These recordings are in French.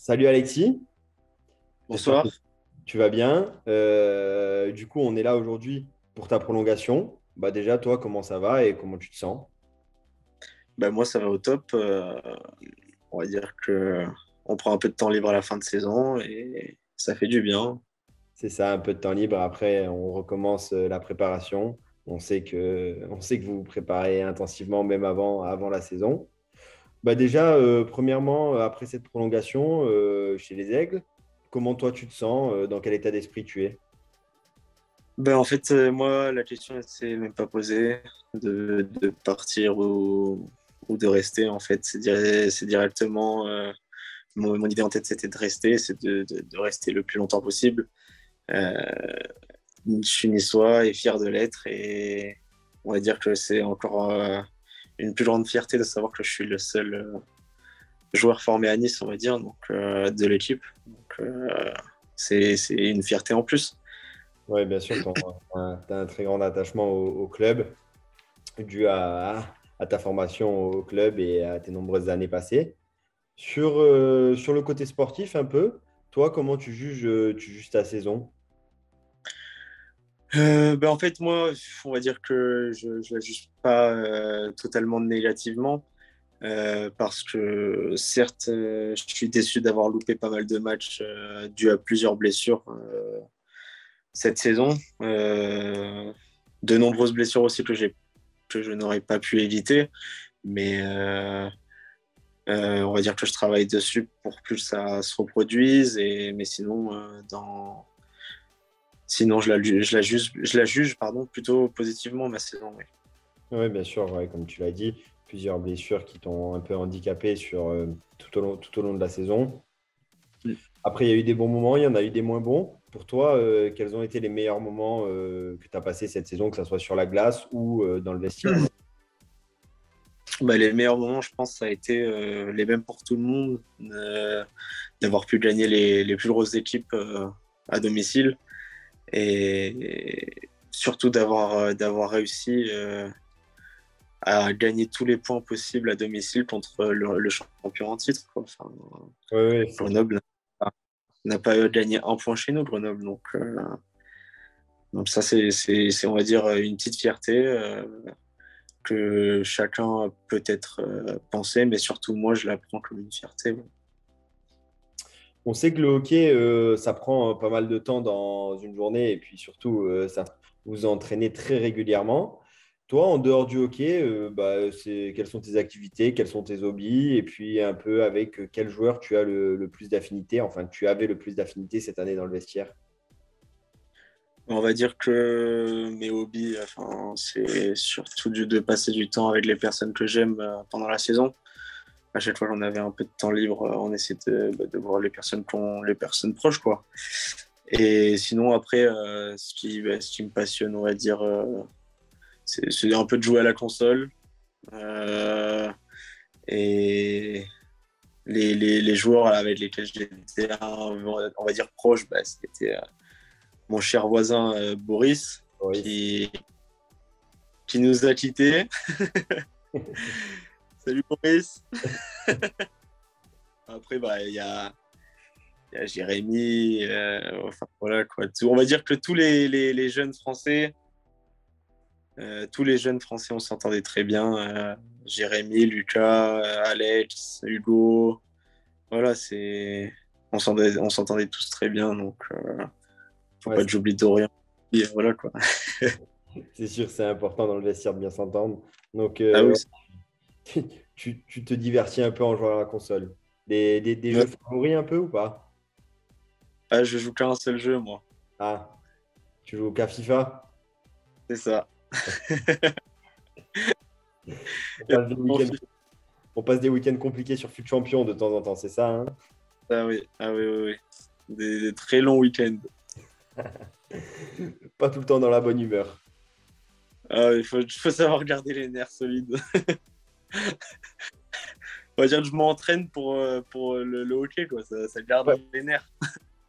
Salut Alexis, j'espère que Bonsoir. tu vas bien. Du coup, on est là aujourd'hui pour ta prolongation. Bah déjà, toi, comment ça va et comment tu te sens? Moi, ça va au top. On va dire que on prend un peu de temps libre à la fin de saison et ça fait du bien. C'est ça, un peu de temps libre. Après, on recommence la préparation. On sait que vous vous préparez intensivement même avant la saison. Bah déjà, premièrement, après cette prolongation chez les Aigles, comment toi tu te sens? Dans quel état d'esprit tu es? En fait, moi, la question ne s'est même pas posée de partir ou de rester. En fait, c'est directement mon idée en tête, c'était de rester, c'est de rester le plus longtemps possible. Euh, je suis niçois et fier de l'être et on va dire que c'est encore une plus grande fierté de savoir que je suis le seul joueur formé à Nice, on va dire, donc de l'équipe. Donc c'est une fierté en plus. Oui, bien sûr, tu as un très grand attachement au club, dû à ta formation au club et à tes nombreuses années passées. Sur le côté sportif, un peu, toi, comment tu juges ta saison? En fait, moi, on va dire que je la juge pas totalement négativement parce que certes, je suis déçu d'avoir loupé pas mal de matchs dû à plusieurs blessures cette saison. De nombreuses blessures aussi que je n'aurais pas pu éviter, mais on va dire que je travaille dessus pour que ça se reproduise. Mais sinon, sinon je la juge pardon, plutôt positivement ma saison. Oui. Oui, bien sûr, ouais, comme tu l'as dit, plusieurs blessures qui t'ont un peu handicapé tout au long de la saison. Après, il y a eu des bons moments, il y en a eu des moins bons. Pour toi, quels ont été les meilleurs moments que tu as passés cette saison, que ce soit sur la glace ou dans le vestiaire? Les meilleurs moments, je pense, ça a été les mêmes pour tout le monde, d'avoir pu gagner les plus grosses équipes à domicile et surtout d'avoir réussi à gagner tous les points possibles à domicile contre le champion en titre, quoi. Enfin, Oui, oui, c'est clair. Grenoble n'a pas gagné un point chez nous, Grenoble. Donc ça, on va dire, une petite fierté que chacun peut-être penser, mais surtout moi, je la prends comme une fierté. Ouais. On sait que le hockey, ça prend pas mal de temps dans une journée et puis surtout, ça vous entraînez très régulièrement. Toi, en dehors du hockey, quelles sont tes activités, quels sont tes hobbies et puis un peu avec quel joueur tu as le plus d'affinité, enfin, tu avais le plus d'affinité cette année dans le vestiaire. On va dire que mes hobbies, enfin, c'est surtout de passer du temps avec les personnes que j'aime pendant la saison. À chaque fois qu'on avait un peu de temps libre, on essaie de voir les personnes proches, quoi. Et sinon, après, ce qui me passionne, on va dire, c'est un peu de jouer à la console. Euh, et les joueurs avec lesquels j'étais, on va dire, proche, c'était mon cher voisin Boris, Boris. qui, qui nous a quittés. Salut Boris. Après, il y a Jérémy, enfin voilà quoi. On va dire que tous les jeunes Français, tous les jeunes Français, on s'entendait très bien. Jérémy, Lucas, Alex, Hugo, voilà, on s'entendait tous très bien, donc faut Ouais, pas que j'oublie Dorian. Et voilà quoi. c'est sûr, c'est important dans le vestiaire de bien s'entendre. Donc, Ah oui, tu te divertis un peu en jouant à la console. Des ouais. jeux favoris un peu ou pas? Ah, je joue qu'à un seul jeu, moi. Ah, tu joues qu'à FIFA? C'est ça. On Et passe des bon, week-ends, on passe des week-ends compliqués sur Fut Champion de temps en temps, c'est ça, hein? ah oui, oui, oui. Des très longs week-ends. Pas tout le temps dans la bonne humeur. Ah, il faut savoir garder les nerfs solides. On va dire que je m'entraîne pour le hockey, quoi. Ça garde Ouais, les nerfs.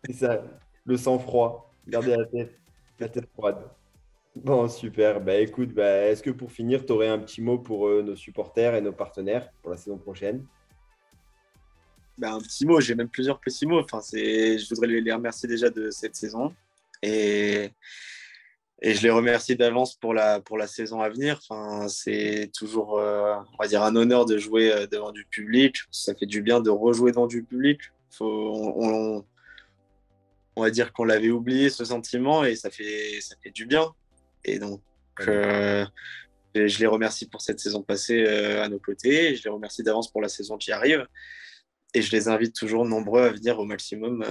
c'est ça, le sang-froid, garder la tête froide. Bon, super. Bah, écoute, bah, est-ce que pour finir, tu aurais un petit mot pour nos supporters et nos partenaires pour la saison prochaine? un petit mot, j'ai même plusieurs petits mots. Enfin, je voudrais les remercier déjà de cette saison. Et, et je les remercie d'avance pour la saison à venir. Enfin, c'est toujours, on va dire, un honneur de jouer devant du public. Ça fait du bien de rejouer devant du public. On va dire qu'on l'avait oublié, ce sentiment, et ça fait du bien. Et donc, euh, je les remercie pour cette saison passée à nos côtés. Et je les remercie d'avance pour la saison qui arrive. Et je les invite toujours nombreux à venir au maximum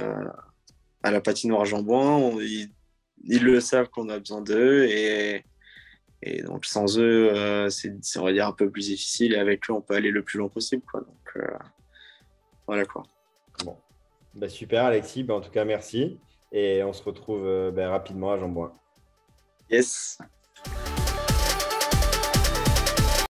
à la patinoire Jean-Bouin. Ils le savent qu'on a besoin d'eux. Et donc, sans eux, on va dire, un peu plus difficile. Et avec eux, on peut aller le plus loin possible, quoi. Donc, voilà, quoi. Bon. Bah, super, Alexis. Bah, en tout cas, merci. Et on se retrouve rapidement à Jean-Bouin. Yes.